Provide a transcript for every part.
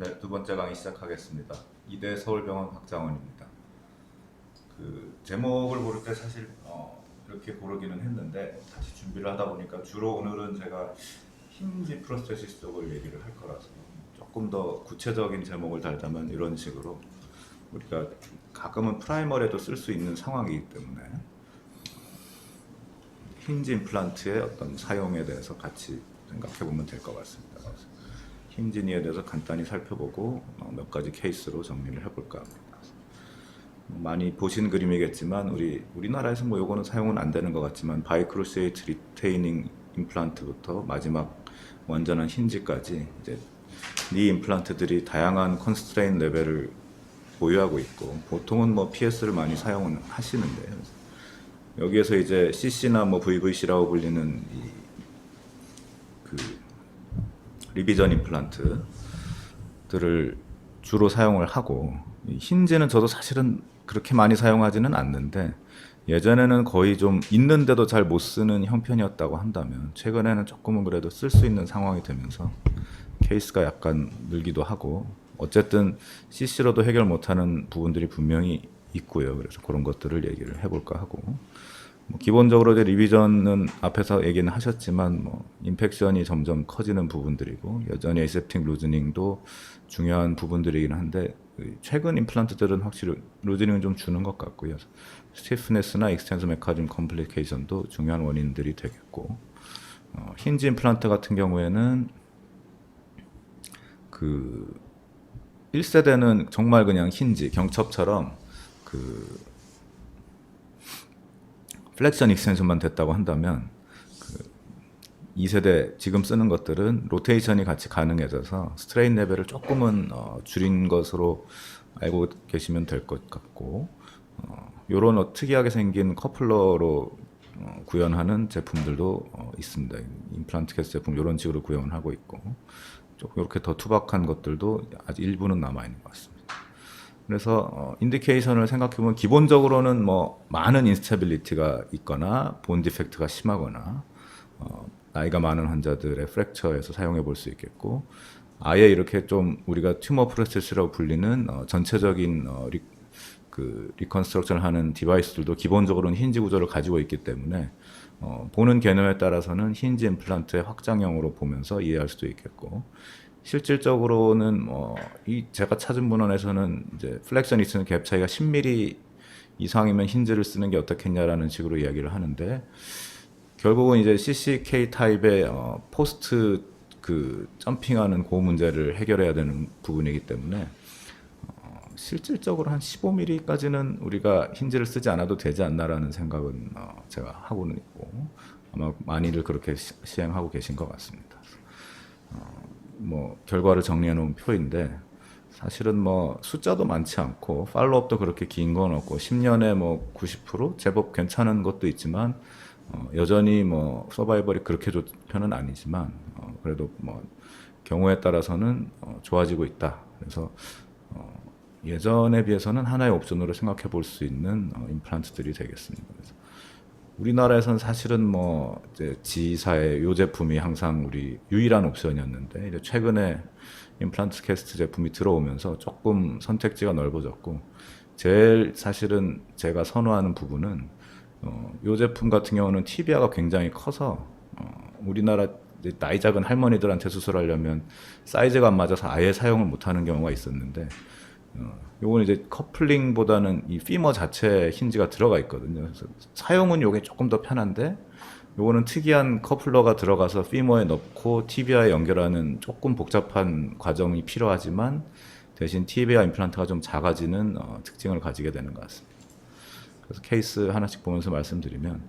네, 두 번째 강의 시작하겠습니다. 이대 서울병원 박장원입니다. 그 제목을 고를 때 사실 이렇게 고르기는 했는데 다시 준비를 하다 보니까 주로 오늘은 제가 힌지 프로세스 쪽을 얘기를 할 거라서 조금 더 구체적인 제목을 달자면 이런 식으로 우리가 가끔은 프라이머리에도 쓸 수 있는 상황이기 때문에 힌지 임플란트의 어떤 사용에 대해서 같이 생각해 보면 될 것 같습니다. 힌지니에 대해서 간단히 살펴보고 몇 가지 케이스로 정리를 해볼까 합니다. 많이 보신 그림이겠지만 우리나라에서 뭐 요거는 사용은 안 되는 것 같지만 바이크루시에이트 리테이닝 임플란트부터 마지막 완전한 힌지까지 이제 이 임플란트들이 다양한 컨스트레인 레벨을 보유하고 있고 보통은 뭐 PS를 많이 사용은 하시는데 여기에서 이제 CC나 뭐 VVC라고 불리는 그 리비전 임플란트들을 주로 사용을 하고 힌지는 저도 사실은 그렇게 많이 사용하지는 않는데 예전에는 거의 좀 있는데도 잘 못 쓰는 형편이었다고 한다면 최근에는 조금은 그래도 쓸 수 있는 상황이 되면서 케이스가 약간 늘기도 하고 어쨌든 CC로도 해결 못하는 부분들이 분명히 있고요. 그래서 그런 것들을 얘기를 해볼까 하고 뭐 기본적으로 이제 리비전은 앞에서 얘기는 하셨지만 뭐 인펙션이 점점 커지는 부분들이고 여전히 에세프틱 루즈닝도 중요한 부분들이긴 한데 최근 임플란트들은 확실히 루즈닝은 좀 주는 것 같고요. 스티프네스나 익스텐서 메카즘 컴플리케이션도 중요한 원인들이 되겠고 힌지 임플란트 같은 경우에는 그 1세대는 정말 그냥 힌지 경첩처럼 그 플렉션 익스텐션만 됐다고 한다면 그 2세대 지금 쓰는 것들은 로테이션이 같이 가능해져서 스트레인 레벨을 조금은 줄인 것으로 알고 계시면 될 것 같고 요런 특이하게 생긴 커플러로 구현하는 제품들도 있습니다. 임플란트 캐스 제품 이런 식으로 구현을 하고 있고 조금 이렇게 더 투박한 것들도 아직 일부는 남아 있는 것 같습니다. 그래서 인디케이션을 생각해보면 기본적으로는 뭐 많은 인스테빌리티가 있거나 본 디펙트가 심하거나 나이가 많은 환자들의 프랙처에서 사용해 볼 수 있겠고 아예 이렇게 좀 우리가 튜머 프로세스라고 불리는 전체적인 리컨스트럭션을 하는 디바이스들도 기본적으로는 힌지 구조를 가지고 있기 때문에 보는 개념에 따라서는 힌지 임플란트의 확장형으로 보면서 이해할 수도 있겠고 실질적으로는 이 제가 찾은 문헌에서는 이제 플렉션 익스텐션 갭 차이가 10mm 이상이면 힌지를 쓰는 게 어떻겠냐라는 식으로 이야기를 하는데 결국은 이제 CCK 타입의 포스트 그 점핑하는 그 문제를 해결해야 되는 부분이기 때문에 실질적으로 한 15mm까지는 우리가 힌지를 쓰지 않아도 되지 않나라는 생각은 제가 하고는 있고 아마 많이들 그렇게 시행하고 계신 것 같습니다. 뭐 결과를 정리해 놓은 표인데 사실은 뭐 숫자도 많지 않고 팔로업도 그렇게 긴 건 없고 10년에 뭐 90% 제법 괜찮은 것도 있지만 여전히 뭐 서바이벌이 그렇게 좋은 편은 아니지만 그래도 뭐 경우에 따라서는 좋아지고 있다. 그래서 예전에 비해서는 하나의 옵션으로 생각해 볼 수 있는 임플란트들이 되겠습니다. 그래서 우리나라에서는 사실은 뭐 이제 지사의 요 제품이 항상 우리 유일한 옵션이었는데 이제 최근에 임플란트 캐스트 제품이 들어오면서 조금 선택지가 넓어졌고 제일 사실은 제가 선호하는 부분은 요 제품 같은 경우는 티비아가 굉장히 커서 우리나라 나이 작은 할머니들한테 수술하려면 사이즈가 안 맞아서 아예 사용을 못하는 경우가 있었는데 요건 이제 커플링보다는 이 피머 자체에 힌지가 들어가 있거든요. 그래서 사용은 요게 조금 더 편한데 요거는 특이한 커플러가 들어가서 피머에 넣고 티비아에 연결하는 조금 복잡한 과정이 필요하지만 대신 티비아 임플란트가 좀 작아지는 특징을 가지게 되는 것 같습니다. 그래서 케이스 하나씩 보면서 말씀드리면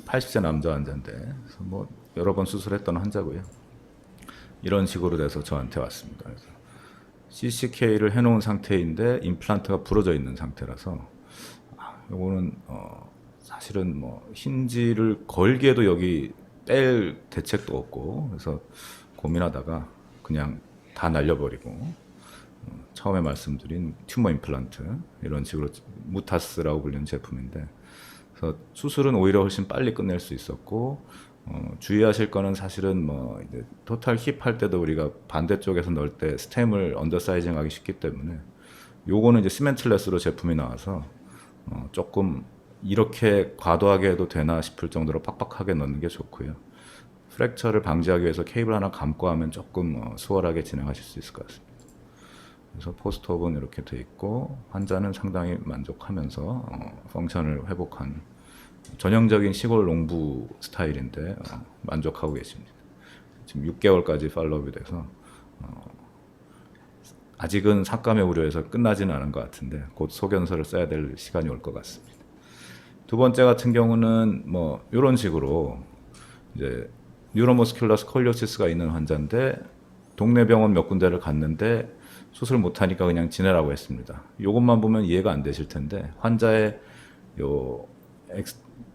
80세 남자 환자인데 그래서 뭐 여러 번 수술했던 환자고요. 이런 식으로 돼서 저한테 왔습니다. 그래서 CCK를 해놓은 상태인데 임플란트가 부러져 있는 상태라서 요거는 사실은 뭐 힌지를 걸기에도 여기 뺄 대책도 없고 그래서 고민하다가 그냥 다 날려버리고 처음에 말씀드린 튜머 임플란트 이런 식으로 무타스라고 불리는 제품인데 그래서 수술은 오히려 훨씬 빨리 끝낼 수 있었고 주의하실 거는 사실은 뭐 이제 토탈 힙 할 때도 우리가 반대쪽에서 넣을 때 스템을 언더사이징하기 쉽기 때문에 요거는 이제 시멘틀레스로 제품이 나와서 조금 이렇게 과도하게 해도 되나 싶을 정도로 빡빡하게 넣는 게 좋고요. 프랙처를 방지하기 위해서 케이블 하나 감고 하면 조금 수월하게 진행하실 수 있을 것 같습니다. 그래서 포스트업은 이렇게 돼 있고 환자는 상당히 만족하면서 펑션을 회복한 전형적인 시골 농부 스타일인데 만족하고 계십니다. 지금 6개월까지 팔로업이 돼서 아직은 삭감의 우려에서 끝나지는 않은 것 같은데 곧 소견서를 써야 될 시간이 올 것 같습니다. 두 번째 같은 경우는 뭐 이런 식으로 이제 뉴로머스큘러 스콜리오시스가 있는 환자인데 동네 병원 몇 군데를 갔는데 수술 못하니까 그냥 지내라고 했습니다. 이것만 보면 이해가 안 되실 텐데 환자의 요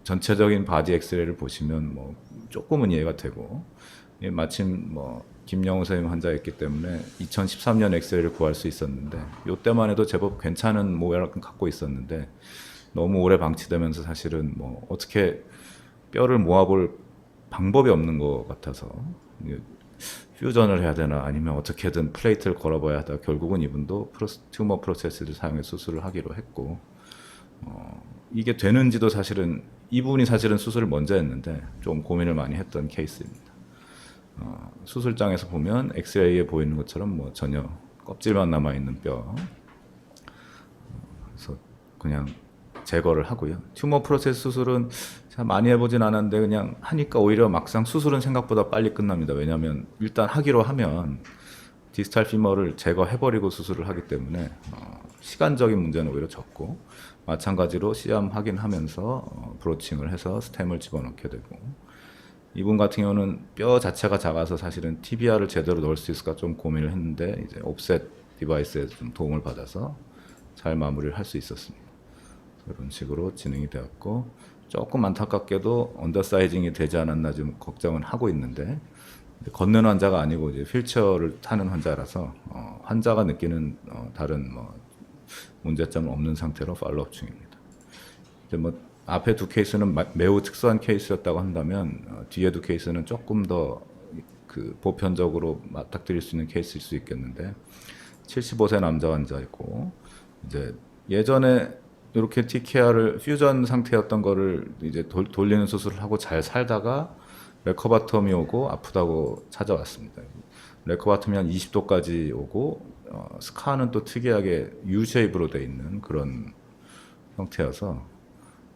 전체적인 바디 엑스레이를 보시면 뭐 조금은 이해가 되고 마침 뭐 김영우 선생님 환자였기 때문에 2013년 엑스레이를 구할 수 있었는데 이때만 해도 제법 괜찮은 모양을 갖고 있었는데 너무 오래 방치되면서 사실은 뭐 어떻게 뼈를 모아볼 방법이 없는 것 같아서 퓨전을 해야 되나 아니면 어떻게든 플레이트를 걸어봐야 하다 결국은 이분도 튜머 프로세스를 사용해 수술을 하기로 했고 이게 되는지도 사실은 이분이 사실은 수술을 먼저 했는데 좀 고민을 많이 했던 케이스입니다. 수술장에서 보면 엑스레이에 보이는 것처럼 뭐 전혀 껍질만 남아있는 뼈 그래서 그냥 제거를 하고요. 튜머 프로세스 수술은 참 많이 해보진 않았는데 그냥 하니까 오히려 막상 수술은 생각보다 빨리 끝납니다. 왜냐하면 일단 하기로 하면 디스탈 피머를 제거해버리고 수술을 하기 때문에 시간적인 문제는 오히려 적고 마찬가지로 시암 확인하면서 브로칭을 해서 스템을 집어넣게 되고 이분 같은 경우는 뼈 자체가 작아서 사실은 TBR을 제대로 넣을 수 있을까 좀 고민을 했는데 이제 옵셋 디바이스에 좀 도움을 받아서 잘 마무리를 할 수 있었습니다. 이런 식으로 진행이 되었고 조금 안타깝게도 언더사이징이 되지 않았나 좀 걱정은 하고 있는데 걷는 환자가 아니고 이제 휠체어를 타는 환자라서 환자가 느끼는 다른 뭐 문제점은 없는 상태로 팔로업 중입니다. 이제 뭐 앞에 두 케이스는 매우 특수한 케이스였다고 한다면 뒤에 두 케이스는 조금 더 그 보편적으로 맞닥뜨릴 수 있는 케이스일 수 있겠는데 75세 남자 환자이고 이제 예전에 이렇게 TKR을 퓨전 상태였던 거를 이제 돌리는 수술을 하고 잘 살다가 레커바텀이 오고 아프다고 찾아왔습니다. 레커바텀이 한 20도까지 오고 스카는 또 특이하게 U-쉐입으로 돼 있는 그런 형태여서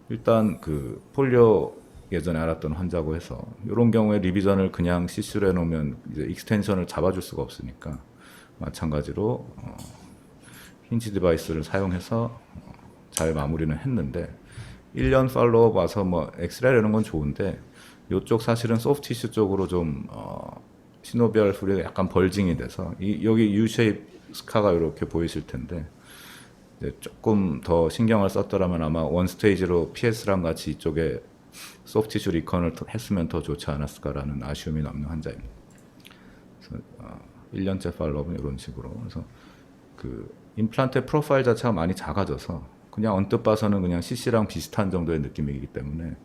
일단 그 폴리오 예전에 알았던 환자고 해서 이런 경우에 리비전을 그냥 CC로 해놓으면 이제 익스텐션을 잡아줄 수가 없으니까 마찬가지로 힌지 디바이스를 사용해서 잘 마무리는 했는데 1년 팔로업 와서 뭐 엑스레이 이런 건 좋은데 이쪽 사실은 소프트 티슈 쪽으로 좀 시노비얼 후리가 약간 벌징이 돼서 여기 U-쉐입 스카가 이렇게 보이실 텐데 이제 조금 더 신경을 썼더라면 아마 원 스테이지로 PS랑 같이 이쪽에 소프트 티슈 리컨을 했으면 더 좋지 않았을까라는 아쉬움이 남는 환자입니다. 그래서 1년째 팔로업은 이런 식으로 그래서 그 임플란트 프로파일 자체가 많이 작아져서 그냥 언뜻 봐서는 그냥 CC랑 비슷한 정도의 느낌이기 때문에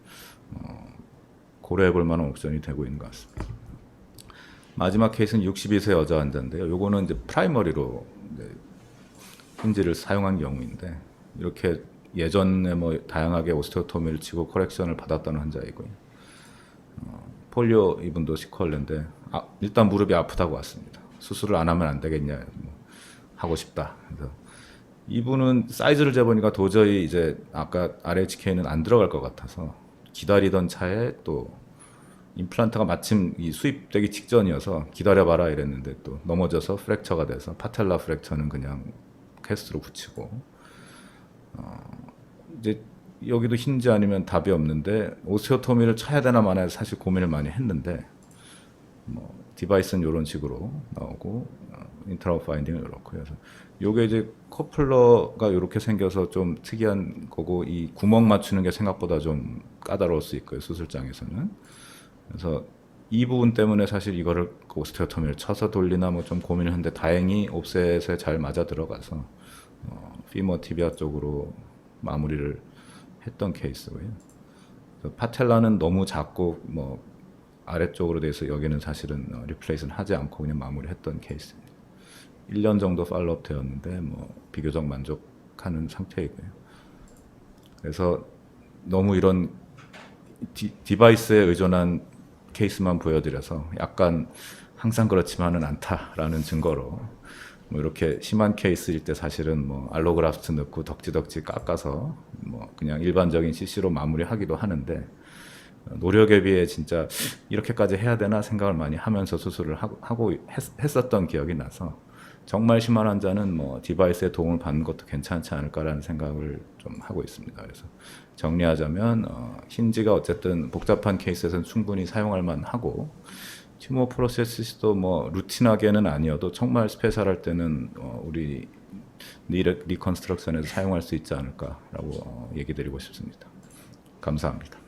고려해볼 만한 옵션이 되고 있는 것 같습니다. 마지막 케이스는 62세 여자 환자인데요. 요거는 이제 프라이머리로 이제 힌지를 사용한 경우인데 이렇게 예전에 뭐 다양하게 오스테오토미를 치고 커렉션을 받았던 환자이고요. 폴리오 이분도 시퀄레인데 일단 무릎이 아프다고 왔습니다. 수술을 안 하면 안 되겠냐 뭐 하고 싶다. 그래서 이분은 사이즈를 재보니까 도저히 이제 아까 RHK는 안 들어갈 것 같아서 기다리던 차에 또 임플란트가 마침 이 수입되기 직전이어서 기다려봐라 이랬는데 또 넘어져서 프랙처가 돼서 파텔라 프랙처는 그냥 캐스트로 붙이고 이제 여기도 힌지 아니면 답이 없는데 오스테오토미를 쳐야 되나 마나 사실 고민을 많이 했는데 뭐 디바이스는 이런 식으로 나오고 인터럽 파인딩은 이렇고요. 그래서 요게 이제 커플러가 이렇게 생겨서 좀 특이한 거고 이 구멍 맞추는 게 생각보다 좀 까다로울 수 있고요. 수술장에서는. 그래서 이 부분 때문에 사실 이거를 오스테오토미를 쳐서 돌리나 뭐 좀 고민을 했는데 다행히 옵셋에 잘 맞아 들어가서 피머 티비아 쪽으로 마무리를 했던 케이스고요. 파텔라는 너무 작고 뭐 아래쪽으로 돼서 여기는 사실은 리플레이스는 하지 않고 그냥 마무리했던 케이스입니다. 1년 정도 팔로업 되었는데 뭐 비교적 만족하는 상태이고요. 그래서 너무 이런 디바이스에 의존한 케이스만 보여드려서 약간 항상 그렇지만은 않다라는 증거로 뭐 이렇게 심한 케이스일 때 사실은 뭐 알로그라프트 넣고 덕지덕지 깎아서 뭐 그냥 일반적인 CC로 마무리하기도 하는데 노력에 비해 진짜 이렇게까지 해야 되나 생각을 많이 하면서 수술을 하고 했었던 기억이 나서 정말 심한 환자는 뭐 디바이스의 도움을 받는 것도 괜찮지 않을까라는 생각을 좀 하고 있습니다. 그래서 정리하자면 힌지가 어쨌든 복잡한 케이스에서는 충분히 사용할 만하고 튜머 프로세스도 뭐 루틴하게는 아니어도 정말 스페셜할 때는 우리 리컨스트럭션에서 사용할 수 있지 않을까라고 얘기 드리고 싶습니다. 감사합니다.